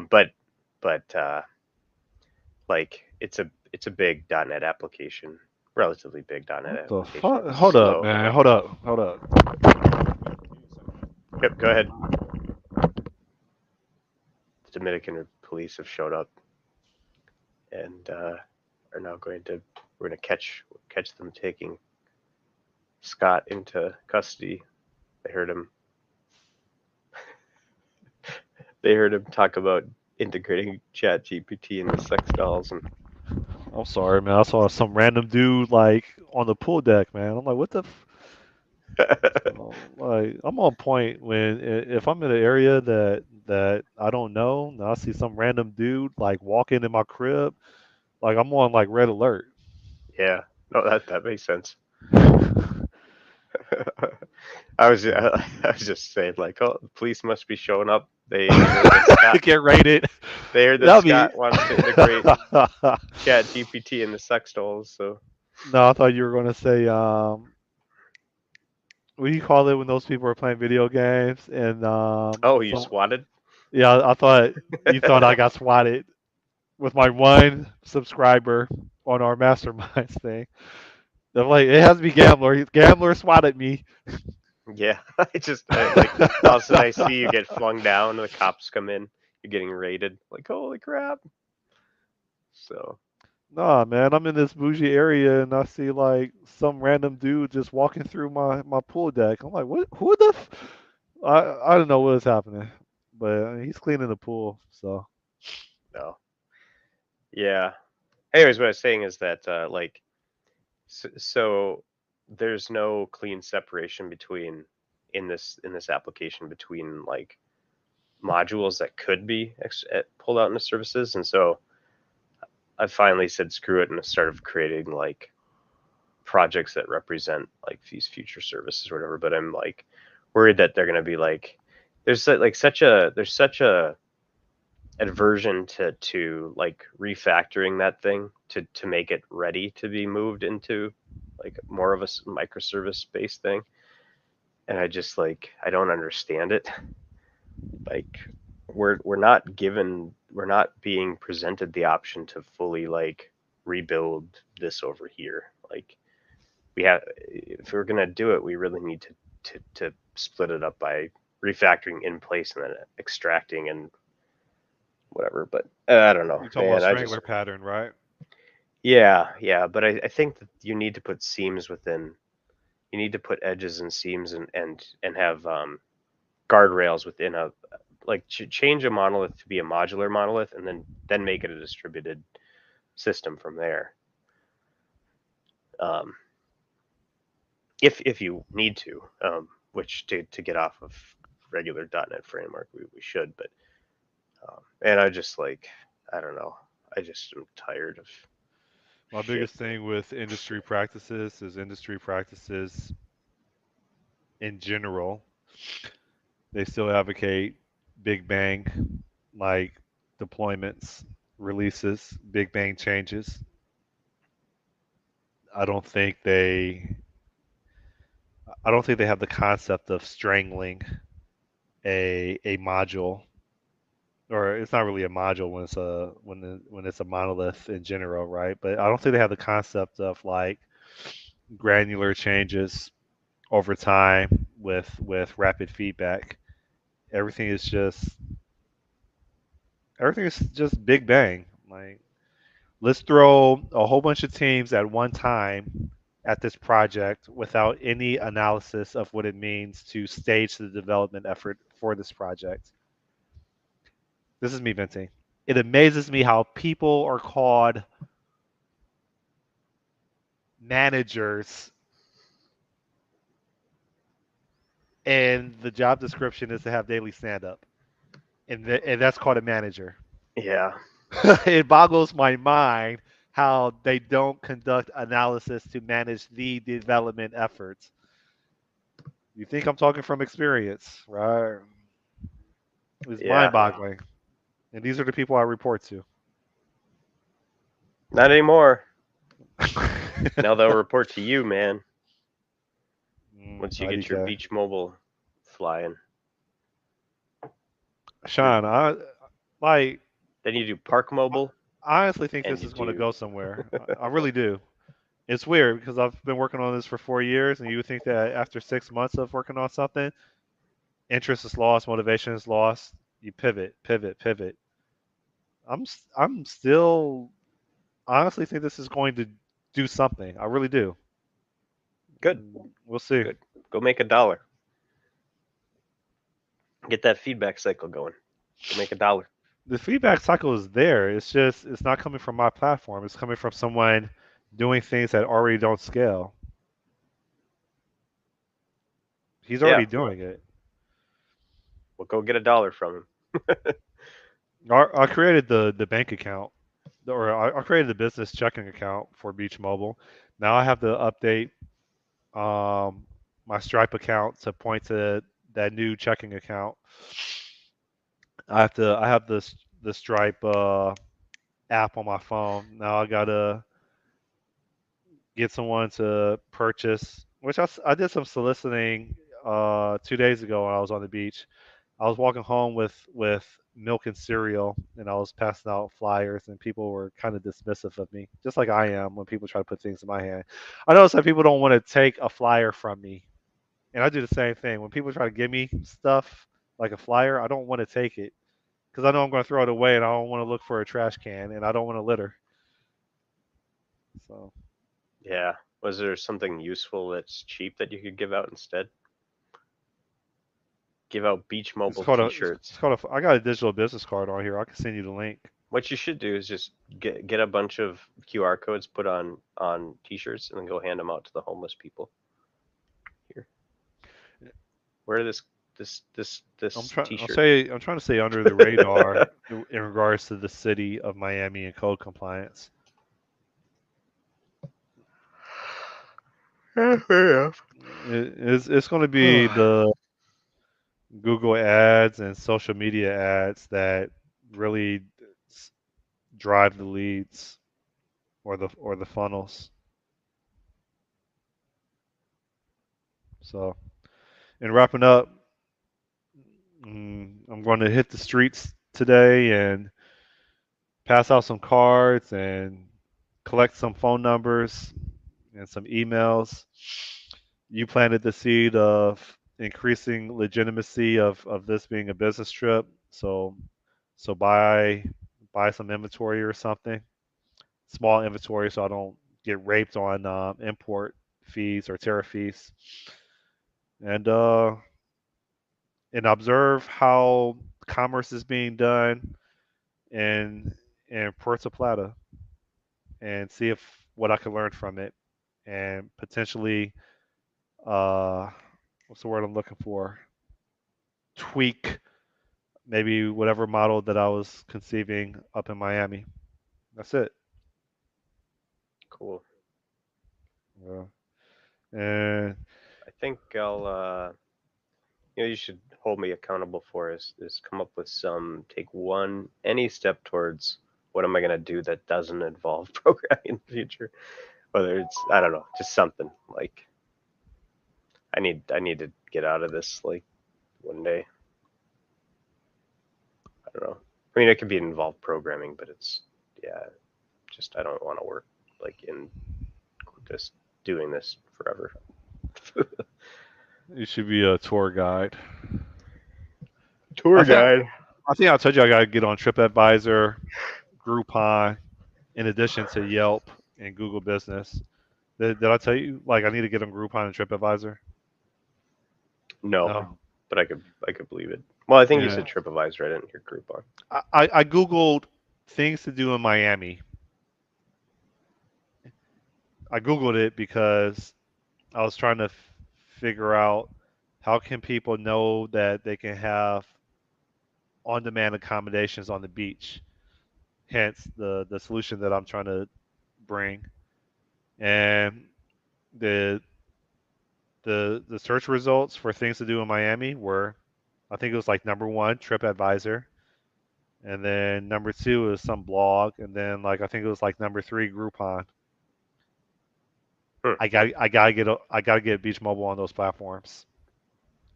But like it's a big .NET application, relatively big .NET What the application. fuck? It's Hold up, slow. man. Hold up. Hold up. Yep, go ahead. The Dominican police have showed up and are now going to we're going to catch them taking Scott into custody. I heard him. They heard him talk about integrating Chat GPT into sex dolls, and I'm sorry, man. I saw some random dude like on the pool deck, man. I'm like, what the? Like, I'm on point when if I'm in an area that I don't know, and I see some random dude like walking in my crib, like I'm on like red alert. yeah, no, that makes sense. I was So, I was just saying like, oh, the police must be showing up. They heard that Scott get raided. they heard that That'll be. Scott wants to integrate Chat GPT into sex dolls. So, No, I thought you were gonna say what do you call it when those people are playing video games and oh, you some swatted? yeah, I thought you thought I got swatted with my one subscriber on our masterminds thing. They're like, it has to be gambler. Gambler swatted me. Yeah, I like all of a sudden I see you get flung down. The cops come in. You're getting raided. Like, holy crap! So, Nah, man, I'm in this bougie area and I see like some random dude just walking through my pool deck. I'm like, what? Who the? I don't know what is happening, but he's cleaning the pool. So no, yeah. Anyways, what I was saying is that like so there's no clean separation between in this application between like modules that could be pulled out into services, and so I finally said screw it and started creating like projects that represent like these future services or whatever. But I'm like worried that they're going to be like there's such a aversion to like refactoring that thing to make it ready to be moved into like more of a microservice based thing, and I just like I don't understand it. Like we're not being presented the option to fully like rebuild this over here. Like we have, if we're gonna do it, we really need to split it up by refactoring in place and then extracting and whatever. But I don't know, you're talking about man. I just strangler pattern, right? yeah. But I think that you need to put seams within. You need to put edges and seams and have guardrails within a like change a monolith to be a modular monolith and then make it a distributed system from there. Um, if you need to, which to get off of regular .NET framework we should, but and I just like I don't know, I just am tired of My shit. biggest thing with industry practices is industry practices in general. They still advocate big bang, like deployments, releases, big bang changes. I don't think they I don't think they have the concept of strangling a module, or it's not really a module when when it's a monolith in general, right? But I don't think they have the concept of like granular changes over time with rapid feedback. Everything is just everything is just big bang. Like let's throw a whole bunch of teams at one time at this project without any analysis of what it means to stage the development effort for this project. This is me venting. It amazes me how people are called managers and the job description is to have daily stand up. And that's called a manager. Yeah, It boggles my mind how they don't conduct analysis to manage the development efforts. You think I'm talking from experience, right? It's yeah, mind boggling. And these are the people I report to. not anymore. Now they'll report to you, man. Once you get your IDK. beach mobile flying, Sean, like then you do park mobile I honestly think and this you is going to do go somewhere. I really do. It's weird because I've been working on this for 4 years, and you would think that after 6 months of working on something, interest is lost, motivation is lost. You pivot, pivot, pivot. I'm still honestly think this is going to do something. I really do. good, We'll see. good. Go make $1. Get that feedback cycle going. Go make a dollar. The feedback cycle is there. It's just it's not coming from my platform. It's coming from someone doing things that already don't scale. He's Yeah, already doing it. we'll go get a dollar from him. I created the bank account, or I created the business checking account for Beach Mobile. Now I have to update um, my Stripe account to point to that new checking account. I have the Stripe app on my phone. Now I gotta get someone to purchase, which I did some soliciting 2 days ago when I was on the beach. I was walking home with milk and cereal, and I was passing out flyers, and people were kind of dismissive of me, just like I am when people try to put things in my hand. I notice that people don't want to take a flyer from me, and I do the same thing. When people try to give me stuff like a flyer, I don't want to take it because I know I'm going to throw it away, and I don't want to look for a trash can, and I don't want to litter. So Yeah. Was there something useful that's cheap that you could give out instead? Give out Beach it's Mobile called a it's T-shirts. called a. I got a digital business card on here. I can send you the link. What you should do is just get a bunch of QR codes put on T-shirts and then go hand them out to the homeless people. Here, wear this T-shirt. I'm trying to stay under the radar in regards to the city of Miami and code compliance. Yeah, fair enough. It's going to be the Google ads and social media ads that really s- drive the leads or the funnels. So, in wrapping up, I'm going to hit the streets today and pass out some cards and collect some phone numbers and some emails. You planted the seed of increasing legitimacy of this being a business trip. So buy some inventory or something, small inventory, so I don't get raped on import fees or tariff fees, and uh, and observe how commerce is being done in in Puerto Plata, and see if what I can learn from it, and potentially uh, what's the word I'm looking for? Tweak maybe whatever model that I was conceiving up in Miami. That's it. Cool. Uh, and I think I'll you should hold me accountable for is come up with some take one any step towards what am I gonna do that doesn't involve programming in the future. Whether it's I don't know, just something like I need to get out of this like one day. I don't know. I mean, it could be involved programming, but it's yeah, just I don't want to work like in just doing this forever. you should be a tour guide. I Tour think guide. I think I told you I got to get on TripAdvisor, Groupon, in addition to Yelp and Google Business. Did I tell you like I need to get on Groupon and TripAdvisor? No, No. but I could believe it. Well, I think you Yeah. said TripAdvisor. I didn't hear Groupon. I googled things to do in Miami. I googled it because I was trying to figure out how can people know that they can have on-demand accommodations on the beach. Hence the solution that I'm trying to bring. And the the search results for things to do in Miami were, I think it was like number one, TripAdvisor, and then number two is some blog, and then like I think it was like number three, Groupon. Hmm. I gotta get Beach Mobile on those platforms,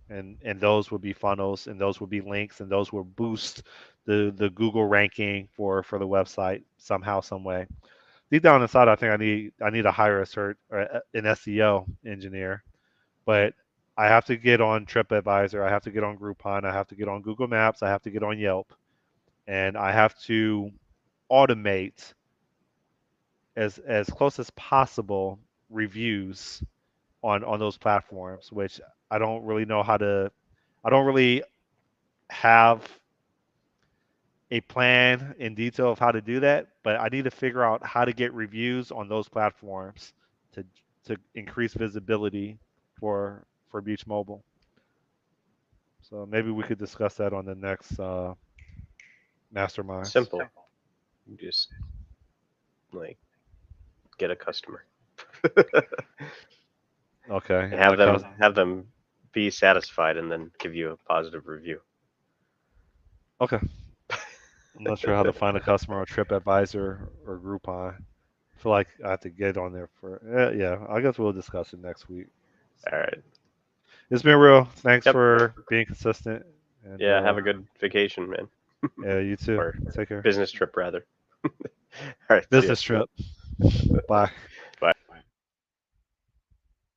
and those would be funnels, and those would be links, and those will boost the Google ranking for the website somehow, some way. Deep down inside, I think I need to hire a cert or an SEO engineer, but I have to get on TripAdvisor, I have to get on Groupon, I have to get on Google Maps, I have to get on Yelp, and I have to automate as close as possible reviews on those platforms, which I don't really know how to. I don't really have a plan in detail of how to do that, but I need to figure out how to get reviews on those platforms to to increase visibility for Beach Mobile. So maybe we could discuss that on the next Masterminds. Simple. You just like get a customer. Okay, and Have them be satisfied and then give you a positive review. okay. I'm not sure how to find a customer on TripAdvisor or Groupon. I feel like I have to get on there for yeah. I guess we'll discuss it next week. All So right. it's been real. Thanks Yep. for being consistent. And Yeah. Have a good vacation, man. yeah, you too. Or Take care. business trip rather. All right. See ya. Business trip. Bye.